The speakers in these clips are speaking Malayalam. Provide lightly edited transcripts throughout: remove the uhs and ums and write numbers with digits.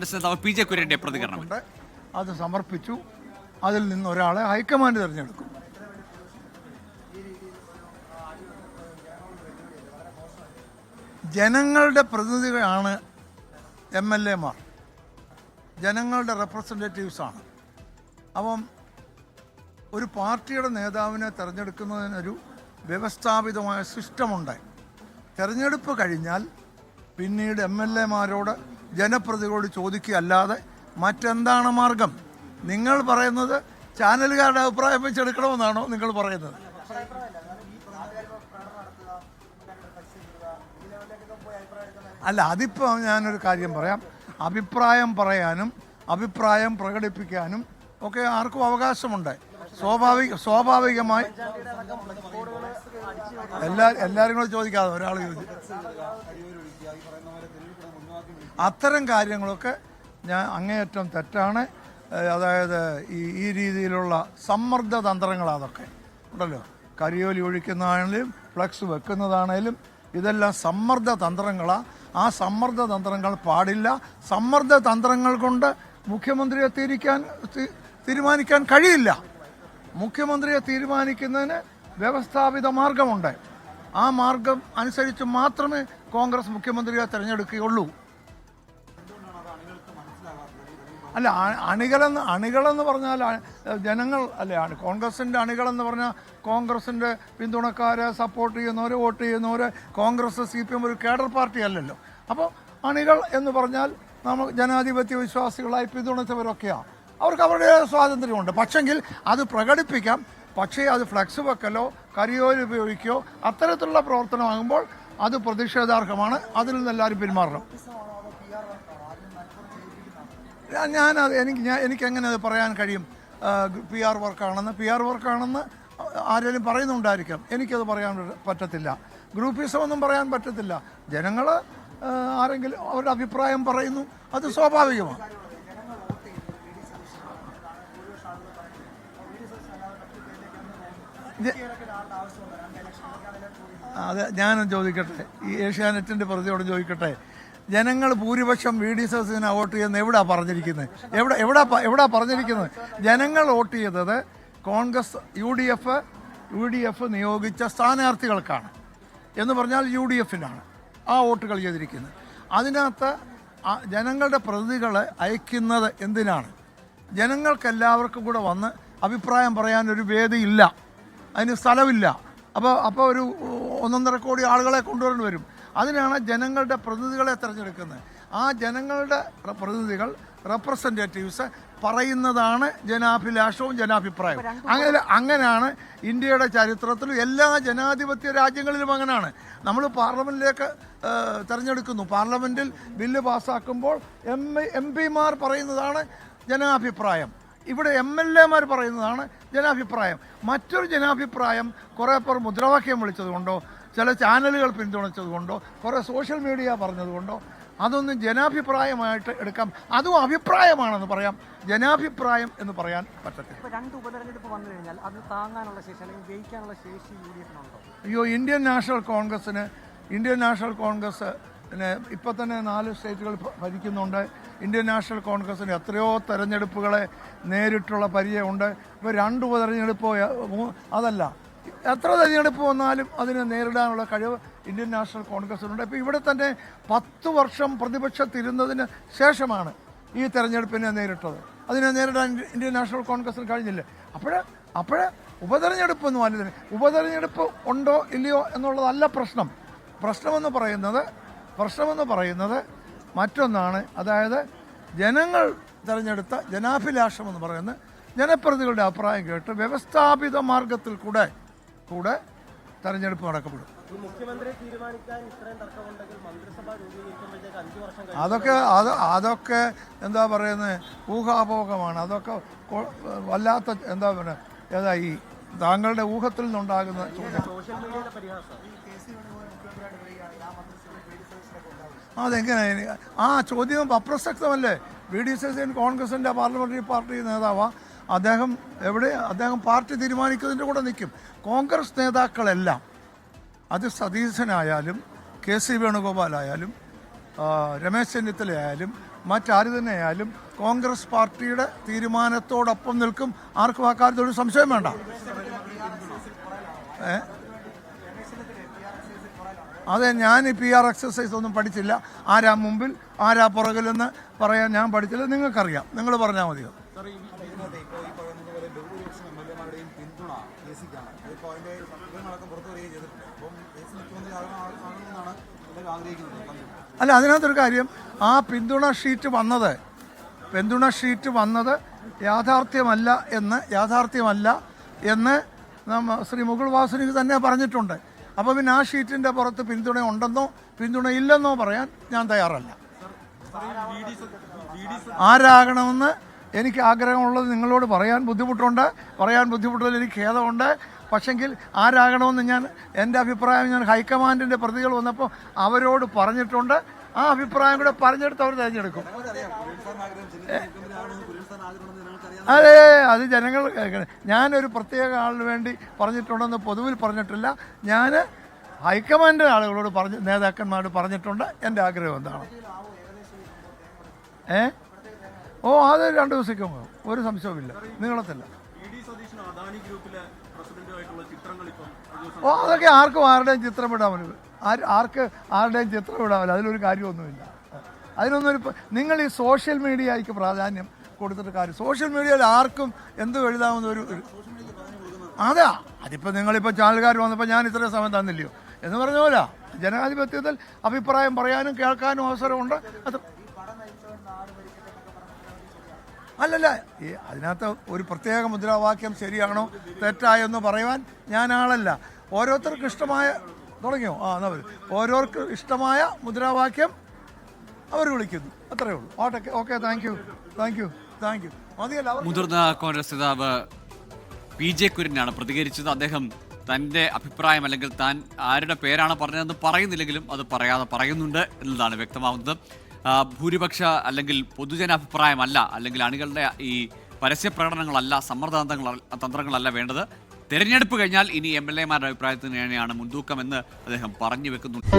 നേതാവ് പി ജെ കുര്യന്റെ പ്രതികരണം അത് സമർപ്പിച്ചു. അതിൽ നിന്ന് ഒരാളെ ഹൈക്കമാൻഡ് തിരഞ്ഞെടുക്കും. ജനങ്ങളുടെ പ്രതിനിധികളാണ് MLA-മാർ, ജനങ്ങളുടെ റെപ്രസെൻറ്റേറ്റീവ്സാണ്. അപ്പം ഒരു പാർട്ടിയുടെ നേതാവിനെ തിരഞ്ഞെടുക്കുന്നതിനൊരു വ്യവസ്ഥാപിതമായ സിസ്റ്റമുണ്ട്. തിരഞ്ഞെടുപ്പ് കഴിഞ്ഞാൽ പിന്നീട് MLA-മാരോട് ജനപ്രതിനിധികളോട് ചോദിക്കുകയല്ലാതെ മറ്റെന്താണ് മാർഗം? നിങ്ങൾ പറയുന്നത് ചാനലുകാരുടെ അഭിപ്രായം വെച്ചെടുക്കണമെന്നാണോ നിങ്ങൾ പറയുന്നത്? അല്ല, അതിപ്പോൾ ഞാനൊരു കാര്യം പറയാം. അഭിപ്രായം പറയാനും അഭിപ്രായം പ്രകടിപ്പിക്കാനും ഒക്കെ ആർക്കും അവകാശമുണ്ട്. സ്വാഭാവികമായി എല്ലാവരും കൂടെ ചോദിക്കാതെ ഒരാൾ ചോദിച്ചു. അത്തരം കാര്യങ്ങളൊക്കെ ഞാൻ അങ്ങേയറ്റം തെറ്റാണ്. അതായത് ഈ രീതിയിലുള്ള സമ്മർദ്ദ തന്ത്രങ്ങൾ അതൊക്കെ ഉണ്ടല്ലോ, കരിയോലി ഒഴിക്കുന്നതാണെങ്കിലും ഫ്ലക്സ് വെക്കുന്നതാണേലും ഇതെല്ലാം സമ്മർദ്ദ തന്ത്രങ്ങളാണ്. ആ സമ്മർദ്ദ തന്ത്രങ്ങൾ പാടില്ല. സമ്മർദ്ദ തന്ത്രങ്ങൾ കൊണ്ട് മുഖ്യമന്ത്രിയെ തീരുമാനിക്കാൻ കഴിയില്ല. മുഖ്യമന്ത്രിയെ തീരുമാനിക്കുന്നതിന് വ്യവസ്ഥാപിത മാർഗമുണ്ട്. ആ മാർഗം അനുസരിച്ച് മാത്രമേ കോൺഗ്രസ് മുഖ്യമന്ത്രിയെ തിരഞ്ഞെടുക്കുകയുള്ളൂ. അല്ല, അണികളെന്ന് പറഞ്ഞാൽ ജനങ്ങൾ അല്ലേ? കോൺഗ്രസിൻ്റെ അണികളെന്ന് പറഞ്ഞാൽ കോൺഗ്രസിൻ്റെ പിന്തുണക്കാരെ, സപ്പോർട്ട് ചെയ്യുന്നവർ, വോട്ട് ചെയ്യുന്നവർ. കോൺഗ്രസ് CPM ഒരു കേഡർ പാർട്ടി അല്ലല്ലോ. അപ്പോൾ അണികൾ എന്ന് പറഞ്ഞാൽ നമ്മൾ ജനാധിപത്യ വിശ്വാസികളായി പിന്തുണച്ചവരൊക്കെയാണ്. അവർക്ക് അവരുടെ സ്വാതന്ത്ര്യമുണ്ട്. പക്ഷെങ്കിൽ അത് പ്രകടിപ്പിക്കാം. പക്ഷേ അത് ഫ്ലക്സ് വെക്കലോ കരിയോല് ഉപയോഗിക്കുകയോ അത്തരത്തിലുള്ള പ്രവർത്തനമാകുമ്പോൾ അത് പ്രതിഷേധാർഹമാണ്. അതിൽ നിന്ന് എല്ലാവരും പിന്മാറണം. എനിക്കെങ്ങനെ അത് പറയാൻ കഴിയും? PR വർക്കാണെന്ന് ആരെങ്കിലും പറയുന്നുണ്ടായിരിക്കാം. എനിക്കത് പറയാൻ പറ്റത്തില്ല. ഗ്രൂപ്പിസം ഒന്നും പറയാൻ പറ്റത്തില്ല. ജനങ്ങൾ ആരെങ്കിലും അവരുടെ അഭിപ്രായം പറയുന്നു, അത് സ്വാഭാവികമാണ്. അതെ, ഞാൻ ചോദിക്കട്ടെ, ഈ ഏഷ്യാനെറ്റിൻ്റെ പ്രതിയോട് ചോദിക്കട്ടെ, ജനങ്ങൾ ഭൂരിപക്ഷം VD-സദസ്സിനെ വോട്ട് ചെയ്യുന്ന എവിടാ പറഞ്ഞിരിക്കുന്നത്? എവിടാ പറഞ്ഞിരിക്കുന്നത്? ജനങ്ങൾ വോട്ട് ചെയ്തത് കോൺഗ്രസ് UDF നിയോഗിച്ച സ്ഥാനാർത്ഥികൾക്കാണ് എന്ന് പറഞ്ഞാൽ UDF-നാണ് ആ വോട്ടുകൾ ചെയ്തിരിക്കുന്നത്. അതിനകത്ത് ജനങ്ങളുടെ പ്രതിനിധികളെ അയക്കുന്നത് എന്തിനാണ്? ജനങ്ങൾക്കെല്ലാവർക്കും കൂടെ വന്ന് അഭിപ്രായം പറയാനൊരു വേദിയില്ല, അതിന് സ്ഥലമില്ല. അപ്പോൾ ഒരു 1.5 കോടി ആളുകളെ കൊണ്ടുവരേണ്ടി വരും. അതിനാണ് ജനങ്ങളുടെ പ്രതിനിധികളെ തിരഞ്ഞെടുക്കുന്നത്. ആ ജനങ്ങളുടെ പ്രതിനിധികൾ, റെപ്രസെൻറ്റേറ്റീവ്സ് പറയുന്നതാണ് ജനാഭിലാഷവും ജനാഭിപ്രായവും. അങ്ങനെയാണ് ഇന്ത്യയുടെ ചരിത്രത്തിൽ എല്ലാ ജനാധിപത്യ രാജ്യങ്ങളിലും അങ്ങനെയാണ്. നമ്മൾ പാർലമെൻറ്റിലേക്ക് തിരഞ്ഞെടുക്കുന്നു. പാർലമെൻറ്റിൽ ബില്ല് പാസ്സാക്കുമ്പോൾ MP-മാർ പറയുന്നതാണ് ജനാഭിപ്രായം. ഇവിടെ MLA-മാർ പറയുന്നതാണ് ജനാഭിപ്രായം. മറ്റൊരു ജനാഭിപ്രായം കുറേ പേർ മുദ്രാവാക്യം വിളിച്ചതുകൊണ്ടോ, ചില ചാനലുകൾ പിന്തുണച്ചതുകൊണ്ടോ, കുറേ സോഷ്യൽ മീഡിയ പറഞ്ഞതുകൊണ്ടോ അതൊന്നും ജനാഭിപ്രായമായിട്ട് എടുക്കാം. അതും അഭിപ്രായമാണെന്ന് പറയാം. ജനാഭിപ്രായം എന്ന് പറയാൻ പറ്റത്തില്ല. രണ്ട് ഉപതെരഞ്ഞെടുപ്പ് വന്നു കഴിഞ്ഞാൽ അത് താങ്ങാനുള്ള ശേഷി അല്ലെങ്കിൽ ജയിക്കാനുള്ള ശേഷി UDF-നുണ്ടോ? അയ്യോ, ഇന്ത്യൻ നാഷണൽ കോൺഗ്രസ് ഇപ്പം തന്നെ 4 സ്റ്റേറ്റുകൾ ഭരിക്കുന്നുണ്ട്. ഇന്ത്യൻ നാഷണൽ കോൺഗ്രസ്സിന് എത്രയോ തെരഞ്ഞെടുപ്പുകളെ നേരിട്ടുള്ള പരിചയമുണ്ട്. ഇപ്പോൾ 2 ഉപതെരഞ്ഞെടുപ്പോ അതല്ല, എത്ര തെരഞ്ഞെടുപ്പ് വന്നാലും അതിനെ നേരിടാനുള്ള കഴിവ് ഇന്ത്യൻ നാഷണൽ കോൺഗ്രസ്സിനുണ്ട്. ഇപ്പോൾ ഇവിടെ തന്നെ 10 വർഷം പ്രതിപക്ഷത്തിരുന്നതിന് ശേഷമാണ് ഈ തെരഞ്ഞെടുപ്പിനെ നേരിട്ടത്. അതിനെ നേരിടാൻ ഇന്ത്യൻ നാഷണൽ കോൺഗ്രസ്സിന് കഴിഞ്ഞില്ല. അപ്പോൾ ഉപതെരഞ്ഞെടുപ്പൊന്നും അല്ല. ഉപതെരഞ്ഞെടുപ്പ് ഉണ്ടോ ഇല്ലയോ എന്നുള്ളതല്ല പ്രശ്നം. പ്രശ്നമെന്ന് പറയുന്നത് മറ്റൊന്നാണ്. അതായത് ജനങ്ങൾ തിരഞ്ഞെടുത്ത ജനാഭിലാഷമെന്ന് പറയുന്നത് ജനപ്രതിനിധികളുടെ അഭിപ്രായം കേട്ട് വ്യവസ്ഥാപിത മാർഗത്തിൽ കൂടെ തെരഞ്ഞെടുപ്പ് നടക്കപ്പെടും. അതൊക്കെ എന്താ പറയുന്നത്, ഊഹാപോഹമാണ്. അതൊക്കെ വല്ലാത്ത എന്താ പറയുക, ഈ താങ്കളുടെ ഊഹത്തിൽ നിന്നുണ്ടാകുന്ന ചോദ്യം. അതെങ്ങനെ? ആ ചോദ്യം അപ്രസക്തമല്ലേ? VD-സദസ്യൻ കോൺഗ്രസിൻ്റെ പാർലമെൻ്ററി പാർട്ടി നേതാവാണ്. അദ്ദേഹം പാർട്ടി തീരുമാനിക്കുന്നതിൻ്റെ കൂടെ നിൽക്കും. കോൺഗ്രസ് നേതാക്കളെല്ലാം, അത് സതീശനായാലും KC വേണുഗോപാലായാലും രമേശ് ചെന്നിത്തലയായാലും മറ്റാര് തന്നെയായാലും കോൺഗ്രസ് പാർട്ടിയുടെ തീരുമാനത്തോടൊപ്പം നിൽക്കും. ആർക്കും ആ കാര്യത്തിൽ ഒരു സംശയം വേണ്ട. അതെ, ഞാൻ ഈ PR എക്സസൈസ് ഒന്നും പഠിച്ചില്ല. ആരാ മുമ്പിൽ ആരാ പുറകിലെന്ന് പറയാൻ ഞാൻ പഠിച്ചില്ല. നിങ്ങൾക്കറിയാം, നിങ്ങൾ പറഞ്ഞാൽ മതിയോ? അല്ല, അതിനകത്തൊരു കാര്യം, ആ പിന്തുണ ഷീറ്റ് വന്നത് യാഥാർത്ഥ്യമല്ല എന്ന് ശ്രീ മുകുൾ വാസനിക്ക് തന്നെ പറഞ്ഞിട്ടുണ്ട്. അപ്പോൾ പിന്നെ ആ ഷീറ്റിൻ്റെ പുറത്ത് പിന്തുണ ഉണ്ടെന്നോ പിന്തുണ ഇല്ലെന്നോ പറയാൻ ഞാൻ തയ്യാറല്ല. ആരാകണമെന്ന് എനിക്ക് ആഗ്രഹമുള്ളത് നിങ്ങളോട് പറയാൻ ബുദ്ധിമുട്ടുള്ളതിൽ എനിക്ക് ഖേദമുണ്ട്. പക്ഷെങ്കിൽ ആരാകണമെന്ന് ഞാൻ എൻ്റെ അഭിപ്രായം ഞാൻ ഹൈക്കമാൻഡിൻ്റെ പ്രതികൾ വന്നപ്പോൾ അവരോട് പറഞ്ഞിട്ടുണ്ട്. ആ അഭിപ്രായം കൂടെ പറഞ്ഞെടുത്ത് അവർ തിരഞ്ഞെടുക്കും. അതെ, അത് ജനങ്ങൾ കേൾക്കണം. ഞാനൊരു പ്രത്യേക ആളിന് വേണ്ടി പറഞ്ഞിട്ടുണ്ടെന്ന് പൊതുവിൽ പറഞ്ഞിട്ടില്ല. ഞാൻ ഹൈക്കമാൻഡ് ആളുകളോട് നേതാക്കന്മാരോട് പറഞ്ഞിട്ടുണ്ട് എൻ്റെ ആഗ്രഹം എന്താണ്. അത് 2 ദിവസത്തേക്ക് പോകും, ഒരു സംശയവുമില്ല, നീളത്തില്ല. അതൊക്കെ ആർക്കും ആരുടെയും ചിത്രം വിടാമല്ലോ, ആരുടെയും ചിത്രം വിടാമല്ലോ, അതിലൊരു കാര്യമൊന്നുമില്ല. നിങ്ങൾ ഈ സോഷ്യൽ മീഡിയയ്ക്ക് പ്രാധാന്യം കൊടുത്തിട്ട് കാര്യം. സോഷ്യൽ മീഡിയയിൽ ആർക്കും എന്തും എഴുതാവുന്ന അതാ. അതിപ്പോൾ നിങ്ങളിപ്പോൾ ചാനലുകാർ വന്നപ്പോൾ ഞാൻ ഇത്രയും സമയം തന്നില്ലയോ എന്ന് പറഞ്ഞ പോലെ ജനാധിപത്യത്തിൽ അഭിപ്രായം പറയാനും കേൾക്കാനും അവസരമുണ്ട്. അത് അല്ലല്ല, അതിനകത്ത് ഒരു പ്രത്യേക മുദ്രാവാക്യം ശരിയാണോ തെറ്റായെന്ന് പറയുവാൻ ഞാൻ ആളല്ല. ഓരോരുത്തർക്കും ഇഷ്ടമായ ഓരോരുത്തർക്കും ഇഷ്ടമായ മുദ്രാവാക്യം അവർ വിളിക്കുന്നു, അത്രയേ ഉള്ളൂ. Okay, thank you. മുതിർന്ന കോൺഗ്രസ് നേതാവ് PJ കുര്യനാണ് പ്രതികരിച്ചത്. അദ്ദേഹം തന്റെ അഭിപ്രായം അല്ലെങ്കിൽ താൻ ആരുടെ പേരാണ് പറഞ്ഞതെന്ന് പറയുന്നില്ലെങ്കിലും അത് പറയാതെ പറയുന്നുണ്ട് എന്നതാണ് വ്യക്തമാവുന്നത്. ഭൂരിപക്ഷ അല്ലെങ്കിൽ പൊതുജനാഭിപ്രായമല്ല, അല്ലെങ്കിൽ അണികളുടെ ഈ പരസ്യ പ്രകടനങ്ങളല്ല, തന്ത്രങ്ങളല്ല വേണ്ടത്. തെരഞ്ഞെടുപ്പ് കഴിഞ്ഞാൽ ഇനി MLA-മാരുടെ അഭിപ്രായത്തിന് തന്നെയാണ് മുൻതൂക്കമെന്ന് അദ്ദേഹം പറഞ്ഞു വെക്കുന്നുണ്ട്.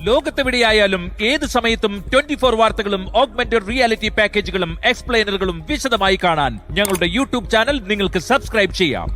ലോകത്തെവിടെയായാലും ഏത് സമയത്തും 24 വാർത്തകളും ഓഗ്മെന്റഡ് റിയാലിറ്റി പാക്കേജുകളും എക്സ്പ്ലെയിനറുകളും വിശദമായി കാണാൻ ഞങ്ങളുടെ YouTube ചാനൽ നിങ്ങൾക്ക് സബ്സ്ക്രൈബ് ചെയ്യാം.